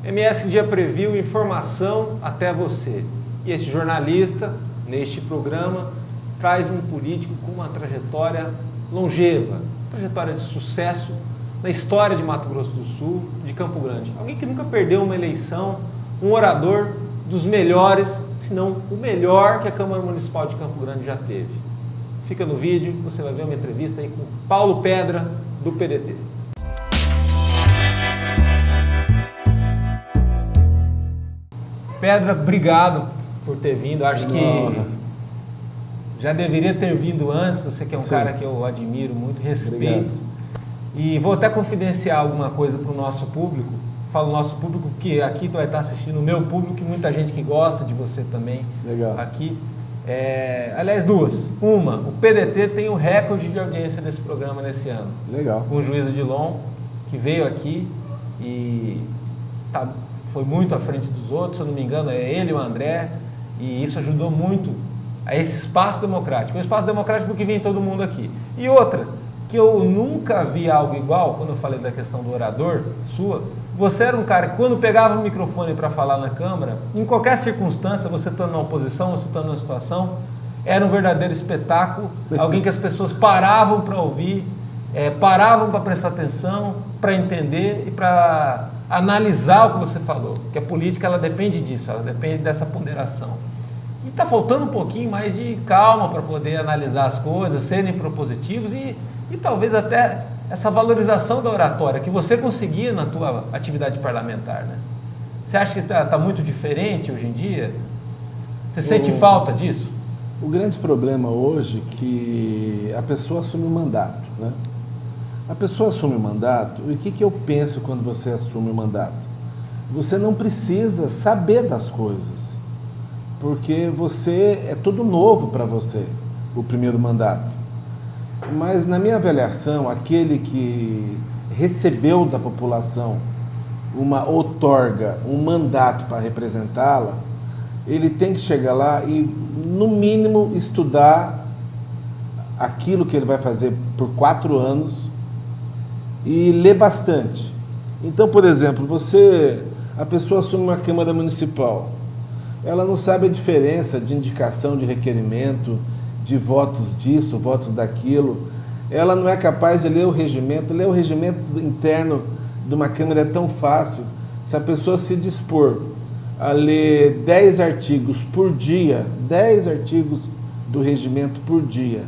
MS Dia Preview, informação até você. E este jornalista, neste programa, traz um político com uma trajetória longeva, trajetória de sucesso na história de Mato Grosso do Sul, de Campo Grande. Alguém que nunca perdeu uma eleição, um orador dos melhores, se não o melhor que a Câmara Municipal de Campo Grande já teve. Fica no vídeo, você vai ver uma entrevista aí com Paulo Pedra, do PDT. Pedra, obrigado por ter vindo. Acho que já deveria ter vindo antes. Você que é um cara que eu admiro muito, respeito. Obrigado. E vou até confidenciar alguma coisa para o nosso público. Falo nosso público, que aqui tu vai estar assistindo o meu público e muita gente que gosta de você também. Legal. Aqui. Aliás, duas. Uma, o PDT tem o recorde de audiência desse programa nesse ano. Legal. Com o Juiz Odilon, que veio aqui e foi muito à frente dos outros, se eu não me engano, é ele e o André, e isso ajudou muito a esse espaço democrático. Um espaço democrático porque vem todo mundo aqui. E outra, que eu nunca vi algo igual, quando eu falei da questão do orador, sua, você era um cara que quando pegava o microfone para falar na Câmara, em qualquer circunstância, você estando na oposição, você estando na situação, era um verdadeiro espetáculo, alguém que as pessoas paravam para ouvir, paravam para prestar atenção, para entender e para analisar o que você falou. Porque a política, ela depende disso, ela depende dessa ponderação. E está faltando um pouquinho mais de calma para poder analisar as coisas, serem propositivos e talvez até essa valorização da oratória que você conseguia na tua atividade parlamentar, né? Você acha que está muito diferente hoje em dia? Você sente falta disso? O grande problema hoje é que a pessoa assume o mandato, né? A pessoa assume o mandato, e o que eu penso quando você assume o mandato? Você não precisa saber das coisas, porque é tudo novo para você, o primeiro mandato. Mas na minha avaliação, aquele que recebeu da população uma outorga, um mandato para representá-la, ele tem que chegar lá e, no mínimo, estudar aquilo que ele vai fazer por 4 anos, e ler bastante. Então, por exemplo, a pessoa assume uma Câmara Municipal, ela não sabe a diferença de indicação de requerimento, de votos disso, votos daquilo, ela não é capaz de ler o regimento interno de uma Câmara é tão fácil. Se a pessoa se dispor a ler 10 artigos por dia, 10 artigos do regimento por dia,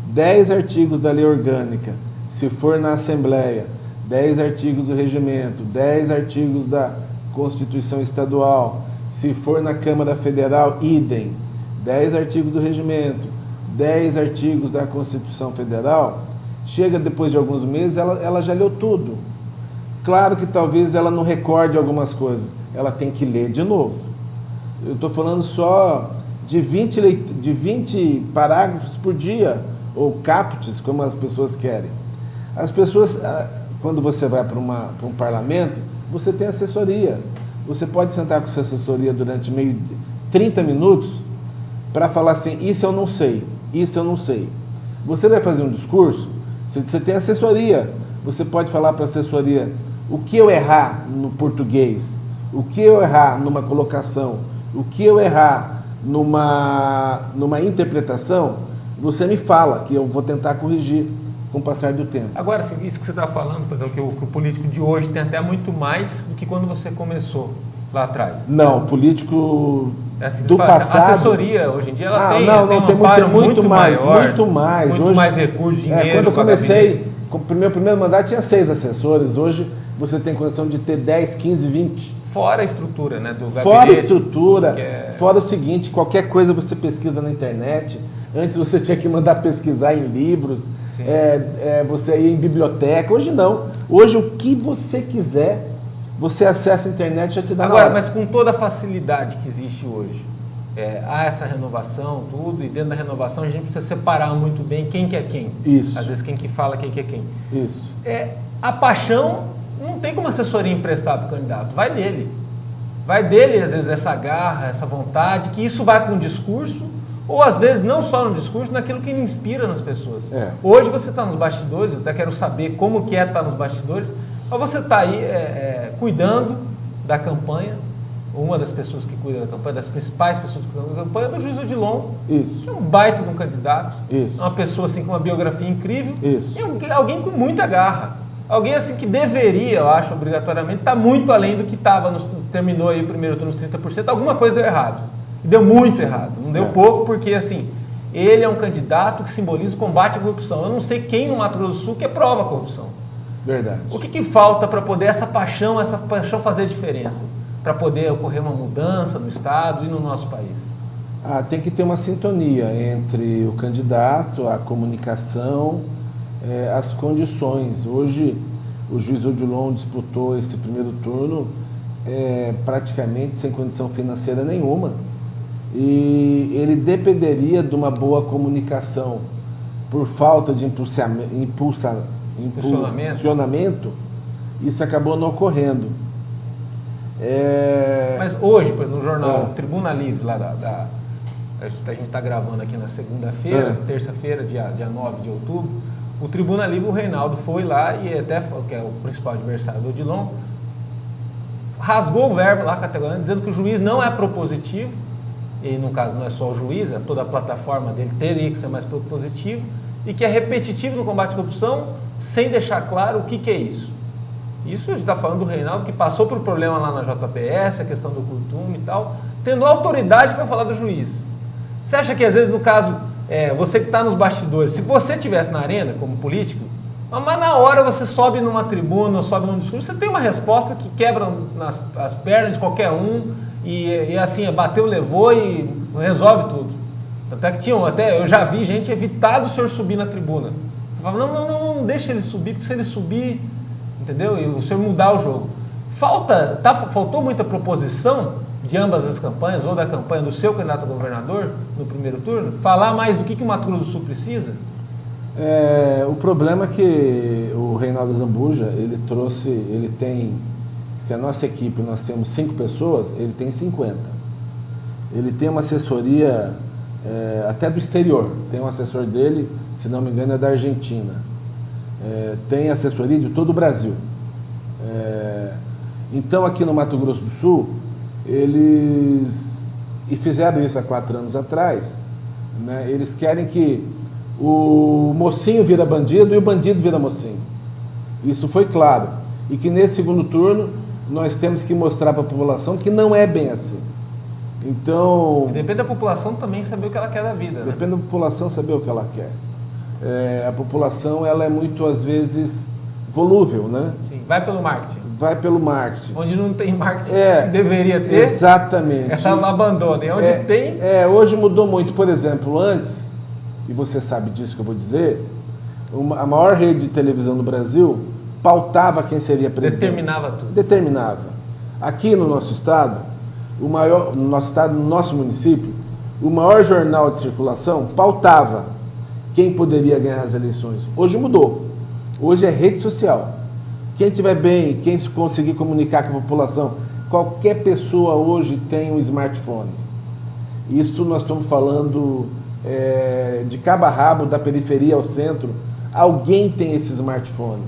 10 artigos da lei orgânica, se for na Assembleia, 10 artigos do regimento, 10 artigos da Constituição Estadual, se for na Câmara Federal, idem, 10 artigos do regimento, 10 artigos da Constituição Federal, chega depois de alguns meses, ela já leu tudo. Claro que talvez ela não recorde algumas coisas, ela tem que ler de novo. Eu estou falando só de 20 parágrafos por dia, ou capts, como as pessoas querem. As pessoas, quando você vai para um parlamento, você tem assessoria. Você pode sentar com sua assessoria durante 30 minutos para falar assim, isso eu não sei, isso eu não sei. Você vai fazer um discurso, você tem assessoria. Você pode falar para a assessoria o que eu errar no português, o que eu errar numa colocação, o que eu errar numa interpretação, você me fala que eu vou tentar corrigir com o passar do tempo. Agora, isso que você está falando, por exemplo, que o político de hoje tem até muito mais do que quando você começou lá atrás. Não, o político do passado... A assessoria, hoje em dia, ela tem muito mais hoje, mais recursos, dinheiro. Quando eu comecei, o meu primeiro mandato tinha 6 assessores, hoje você tem condição de ter 10, 15, 20. Fora a estrutura, né, do gabinete. Fora a estrutura, fora o seguinte, qualquer coisa você pesquisa na internet, antes você tinha que mandar pesquisar em livros, você ia em biblioteca, hoje não. Hoje o que você quiser, você acessa a internet e já te dá na hora. Mas com toda a facilidade que existe hoje, há essa renovação, tudo, e dentro da renovação a gente precisa separar muito bem quem que é quem. Isso. Às vezes quem que fala quem que é quem. Isso. A paixão não tem como assessoria emprestar para o candidato, vai dele. Vai dele, às vezes, essa garra, essa vontade, que isso vai para um discurso, ou às vezes não só no discurso, naquilo que ele inspira nas pessoas. Hoje você está nos bastidores, eu até quero saber como que estar nos bastidores, mas você está aí cuidando da campanha, uma das pessoas que cuida da campanha, das principais pessoas que cuidam da campanha, é do juiz Odilon. Isso. Que é um baita de um candidato. Isso. Uma pessoa assim com uma biografia incrível. Isso. E alguém com muita garra. Alguém assim que deveria, eu acho, obrigatoriamente, estar muito além do que estava, terminou aí o primeiro turno nos 30%. Alguma coisa deu errado. Deu muito errado. Não deu pouco, porque assim, ele é um candidato que simboliza o combate à corrupção. Eu não sei quem no Mato Grosso do Sul que aprova a corrupção. Verdade. O que falta para poder essa paixão fazer a diferença? Para poder ocorrer uma mudança no Estado e no nosso país? Tem que ter uma sintonia entre o candidato, a comunicação, as condições. Hoje, o juiz Odilon disputou esse primeiro turno praticamente sem condição financeira nenhuma. E ele dependeria de uma boa comunicação. Por falta de impulsionamento, isso acabou não ocorrendo. Mas hoje, por exemplo, no jornal Tribuna Livre, lá a gente está gravando aqui na segunda-feira, terça-feira, dia 9 de outubro, o Tribuna Livre, o Reinaldo foi lá e até, que é o principal adversário do Odilon, rasgou o verbo lá categoricamente, dizendo que o juiz não é propositivo, e no caso não é só o juiz, é toda a plataforma dele teria que ser mais propositivo, e que é repetitivo no combate à corrupção, sem deixar claro o que é isso. Isso a gente está falando do Reinaldo, que passou por problema lá na JPS, a questão do curtume e tal, tendo autoridade para falar do juiz. Você acha que às vezes, no caso, você que está nos bastidores, se você estivesse na arena como político, mas na hora você sobe numa tribuna, ou sobe num discurso, você tem uma resposta que quebra as pernas de qualquer um, e assim, bateu, levou e resolve tudo. Até que eu já vi gente evitar do senhor subir na tribuna. Falava, não, deixa ele subir, porque se ele subir, entendeu? E o senhor mudar o jogo. Faltou muita proposição de ambas as campanhas, ou da campanha do seu candidato a governador no primeiro turno, falar mais do que o Mato Grosso do Sul precisa? O problema é que o Reinaldo Zambuja, ele tem, se a nossa equipe nós temos 5 pessoas, ele tem 50. Ele tem uma assessoria até do exterior, tem um assessor dele, se não me engano é da Argentina, tem assessoria de todo o Brasil. Então aqui no Mato Grosso do Sul, eles fizeram isso há 4 anos atrás, né? Eles querem que o mocinho vira bandido e o bandido vira mocinho. Isso foi claro. E que nesse segundo turno nós temos que mostrar para a população que não é bem assim. Então... Depende da população também saber o que ela quer da vida. Depende da população saber o que ela quer. A população, ela é muito, às vezes, volúvel, né? Sim, vai pelo marketing. Vai pelo marketing. Onde não tem marketing que deveria ter, exatamente. Ela abandona. E onde tem... Hoje mudou muito. Por exemplo, antes, e você sabe disso que eu vou dizer, a maior rede de televisão do Brasil pautava quem seria presidente. Determinava tudo. Determinava. Aqui no nosso estado, no nosso município, o maior jornal de circulação pautava quem poderia ganhar as eleições. Hoje mudou. Hoje é rede social. Quem estiver bem, quem conseguir comunicar com a população, qualquer pessoa hoje tem um smartphone. Isso nós estamos falando de cabo a rabo, da periferia ao centro. Alguém tem esse smartphone.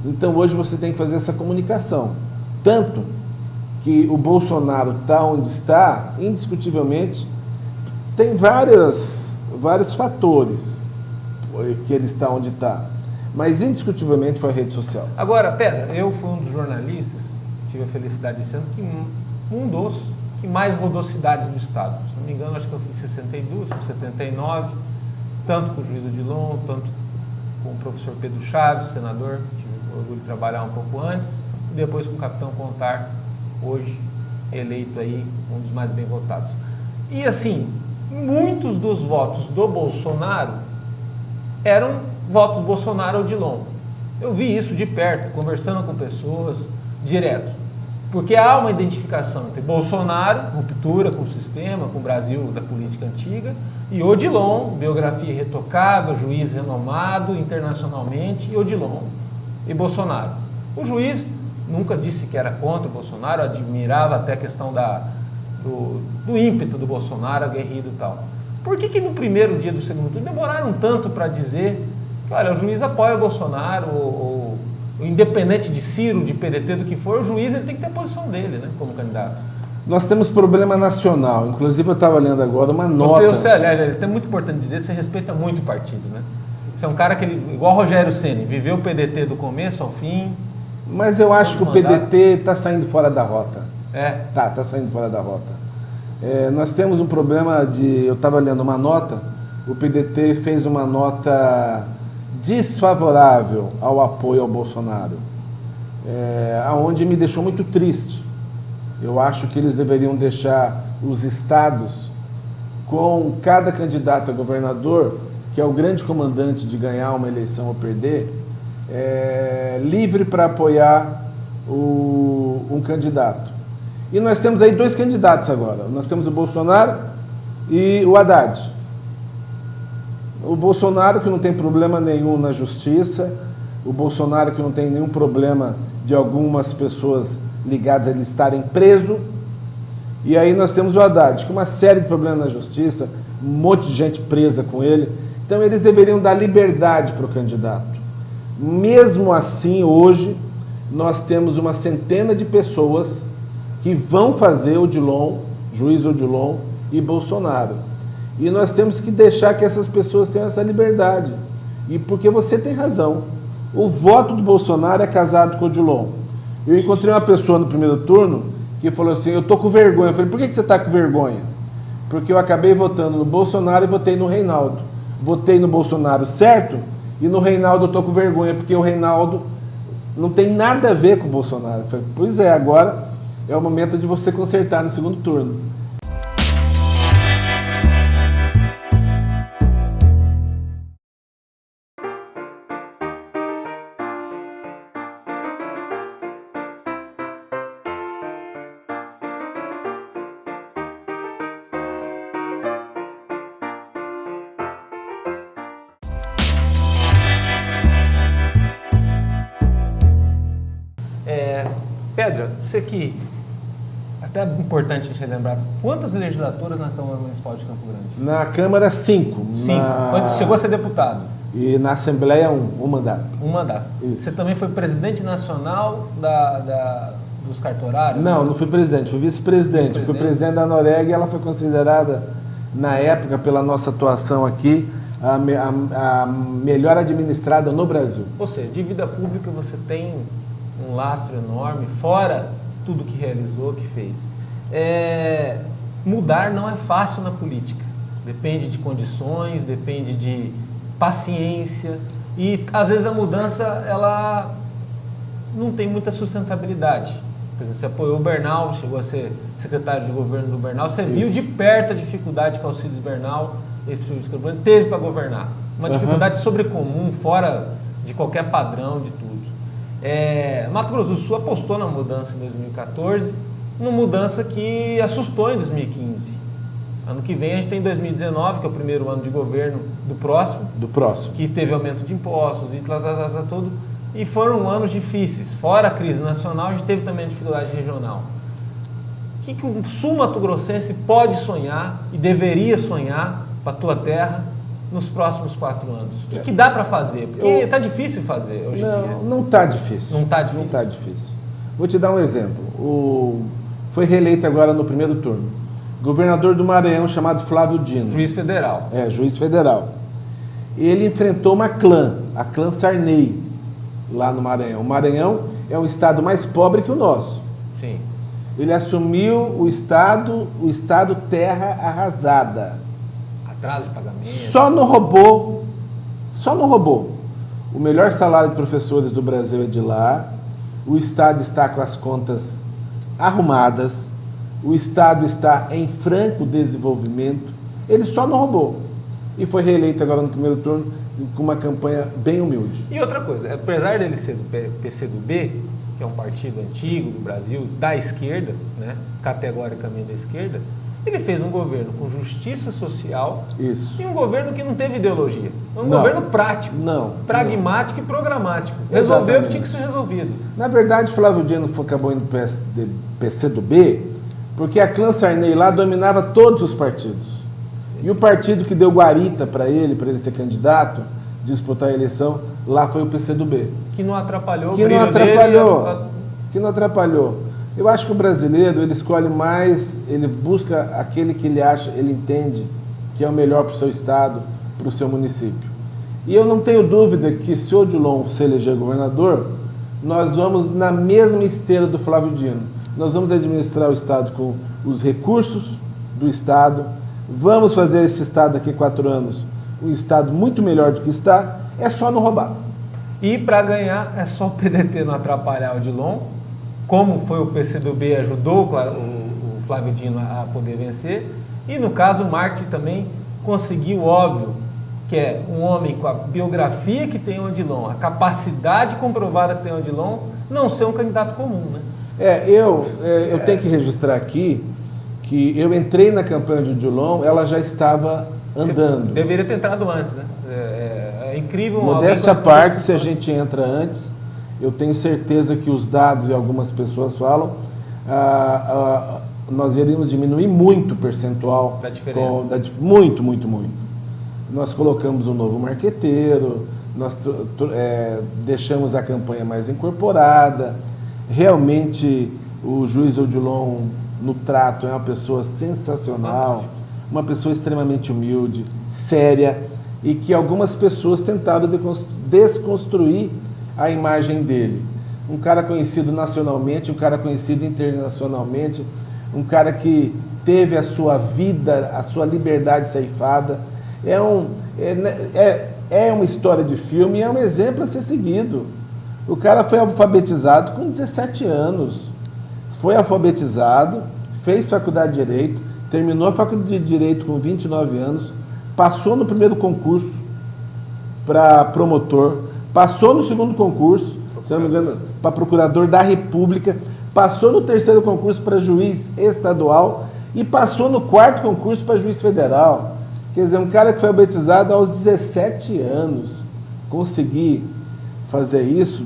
Então hoje você tem que fazer essa comunicação. Tanto que o Bolsonaro está onde está, indiscutivelmente, tem vários fatores que ele está onde está. Mas, indiscutivelmente, foi a rede social. Agora, Pedro, eu fui um dos jornalistas, tive a felicidade de ser um dos que mais rodou cidades do estado. Se não me engano, acho que eu fui em 62, 79, tanto com o juiz Odilon, tanto com o professor Pedro Chaves, senador, tive o orgulho de trabalhar um pouco antes, e depois com o capitão Contar, hoje eleito aí um dos mais bem votados. E assim, muitos dos votos do Bolsonaro eram votos Bolsonaro-Odilon. Eu vi isso de perto, conversando com pessoas, direto. Porque há uma identificação entre Bolsonaro, ruptura com o sistema, com o Brasil da política antiga, e Odilon, biografia irretocável, juiz renomado internacionalmente, e Odilon e Bolsonaro. O juiz nunca disse que era contra o Bolsonaro, admirava até a questão do ímpeto do Bolsonaro, aguerrido e tal. Por que no primeiro dia do segundo turno demoraram tanto para dizer que, olha, o juiz apoia o Bolsonaro, ou independente de Ciro, de PDT, do que for, o juiz ele tem que ter a posição dele, né, como candidato. Nós temos problema nacional. Inclusive, eu estava lendo agora uma nota... Você, é muito importante dizer, você respeita muito o partido, né? Você é um cara que, igual Rogério Ceni, viveu o PDT do começo ao fim. Mas eu acho que o PDT está saindo fora da rota. Tá saindo fora da rota. Nós temos um problema de... Eu estava lendo uma nota, o PDT fez uma nota desfavorável ao apoio ao Bolsonaro, aonde me deixou muito triste. Eu acho que eles deveriam deixar os estados com cada candidato a governador, que é o grande comandante de ganhar uma eleição ou perder, livre para apoiar um candidato. E nós temos aí 2 candidatos agora. Nós temos o Bolsonaro e o Haddad. O Bolsonaro, que não tem problema nenhum na justiça, o Bolsonaro que não tem nenhum problema de algumas pessoas ligadas a ele estarem presos, e aí nós temos o Haddad, com uma série de problemas na justiça, um monte de gente presa com ele. Então eles deveriam dar liberdade para o candidato. Mesmo assim, hoje, nós temos uma centena de pessoas que vão fazer Odilon, juiz Odilon e Bolsonaro. E nós temos que deixar que essas pessoas tenham essa liberdade. E porque você tem razão. O voto do Bolsonaro é casado com o Odilon. Eu encontrei uma pessoa no primeiro turno que falou assim, eu tô com vergonha. Eu falei, por que você está com vergonha? Porque eu acabei votando no Bolsonaro e votei no Reinaldo. Votei no Bolsonaro certo e no Reinaldo eu tô com vergonha, porque o Reinaldo não tem nada a ver com o Bolsonaro. Eu falei, pois é, agora é o momento de você consertar no segundo turno. Pedra, você que... Até é importante a gente relembrar, quantas legislaturas na Câmara Municipal de Campo Grande? Na Câmara, 5. 5. Chegou a ser deputado? E na Assembleia, um mandato. Um mandato. Isso. Você também foi presidente nacional dos cartorários? Não fui presidente, fui vice-presidente. Fui presidente da Noreg e ela foi considerada, na época, pela nossa atuação aqui, a melhor administrada no Brasil. Ou seja, de vida pública você tem um lastro enorme, fora tudo que realizou, que fez. Mudar não é fácil na política. Depende de condições, depende de paciência e, às vezes, a mudança ela não tem muita sustentabilidade. Por exemplo, você apoiou o Bernal, chegou a ser secretário de governo do Bernal, você viu de perto a dificuldade que o Alcides Bernal, ex-prefeito, teve para governar. Uma dificuldade sobrecomum, fora de qualquer padrão, de tudo. Mato Grosso do Sul apostou na mudança em 2014, uma mudança que assustou em 2015. Ano que vem a gente tem 2019, que é o primeiro ano de governo do próximo. Que teve aumento de impostos e tudo. E foram anos difíceis. Fora a crise nacional, a gente teve também a dificuldade regional. O que o sul mato-grossense pode sonhar e deveria sonhar para a tua terra nos próximos 4 anos? O que dá para fazer? Porque está difícil fazer hoje em dia. Não está difícil. Não está difícil? Não está difícil. Vou te dar um exemplo. Foi reeleito agora no primeiro turno. Governador do Maranhão chamado Flávio Dino. Juiz federal. Juiz federal. Ele enfrentou uma clã, a clã Sarney, lá no Maranhão. O Maranhão é um estado mais pobre que o nosso. Sim. Ele assumiu o estado terra arrasada. Atraso de pagamento. Só não roubou. O melhor salário de professores do Brasil é de lá. O estado está com as contas arrumadas. O estado está em franco desenvolvimento. Ele só não roubou. E foi reeleito agora no primeiro turno com uma campanha bem humilde. E outra coisa, apesar dele ser do PCdoB, que é um partido antigo do Brasil, da esquerda, né, categoricamente da esquerda, ele fez um governo com justiça social. Isso. E um governo que não teve ideologia. Governo prático, pragmático e programático. Resolveu o que tinha que ser resolvido. Na verdade, Flávio Dino acabou indo para o PCdoB porque a clã Sarney lá dominava todos os partidos. E o partido que deu guarita para ele ser candidato, disputar a eleição, lá foi o PCdoB. Que não atrapalhou o Que não brilho atrapalhou. dele. Que não atrapalhou. Eu acho que o brasileiro, ele escolhe mais, ele busca aquele que ele acha, ele entende que é o melhor para o seu estado, para o seu município. E eu não tenho dúvida que se o Odilon se eleger governador, nós vamos na mesma esteira do Flávio Dino. Nós vamos administrar o estado com os recursos do estado, vamos fazer esse estado daqui a 4 anos um estado muito melhor do que está, é só não roubar. E para ganhar é só o PDT não atrapalhar o Odilon, como foi o PCdoB ajudou o Flávio Dino a poder vencer. E no caso o Martin também conseguiu, óbvio, que é um homem com a biografia que tem o Odilon, a capacidade comprovada que tem o Odilon, não ser um candidato comum, né? Eu tenho que registrar aqui que eu entrei na campanha de Odilon, ela já estava andando. Você deveria ter entrado antes, né? É incrível. Modéstia à parte, se a gente entra antes, eu tenho certeza que os dados e algumas pessoas falam, nós iríamos diminuir muito o percentual. Da diferença. Muito. Nós colocamos um novo marqueteiro, nós deixamos a campanha mais incorporada. Realmente, o juiz Odilon, no trato, é uma pessoa sensacional, uma pessoa extremamente humilde, séria, e que algumas pessoas tentaram desconstruir a imagem dele. Um cara conhecido nacionalmente, um cara conhecido internacionalmente, um cara que teve a sua vida, a sua liberdade ceifada. É uma história de filme e é um exemplo a ser seguido. O cara foi alfabetizado com 17 anos. Foi alfabetizado, fez faculdade de Direito, terminou a faculdade de Direito com 29 anos, passou no primeiro concurso para promotor, passou no segundo concurso, se não me engano, para procurador da República, passou no terceiro concurso para juiz estadual e passou no quarto concurso para juiz federal. Quer dizer, um cara que foi alfabetizado aos 17 anos, conseguir fazer isso,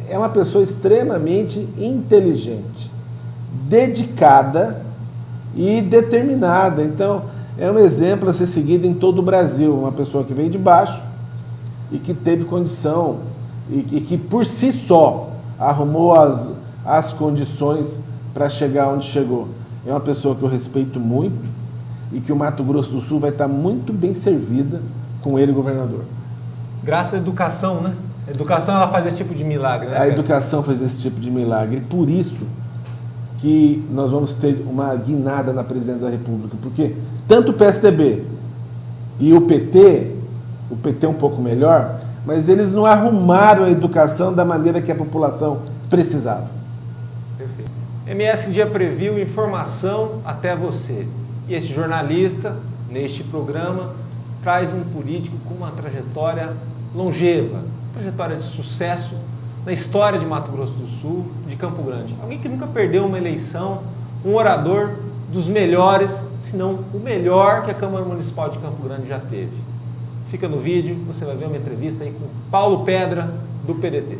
é uma pessoa extremamente inteligente, dedicada e determinada. Então, é um exemplo a ser seguido em todo o Brasil. Uma pessoa que veio de baixo e que teve condição e que por si só arrumou as condições para chegar onde chegou. É uma pessoa que eu respeito muito e que o Mato Grosso do Sul vai estar muito bem servida com ele, governador. Graças à educação, né? A educação, ela faz esse tipo de milagre, né? A educação faz esse tipo de milagre. Por isso que nós vamos ter uma guinada na presidência da República. Porque tanto o PSDB e o PT é um pouco melhor, mas eles não arrumaram a educação da maneira que a população precisava. Perfeito. MS Dia Preview, informação até você. E esse jornalista, neste programa, traz um político com uma trajetória longeva, trajetória de sucesso na história de Mato Grosso do Sul, de Campo Grande. Alguém que nunca perdeu uma eleição, um orador dos melhores, se não o melhor que a Câmara Municipal de Campo Grande já teve. Fica no vídeo, você vai ver uma entrevista aí com Paulo Pedra, do PDT.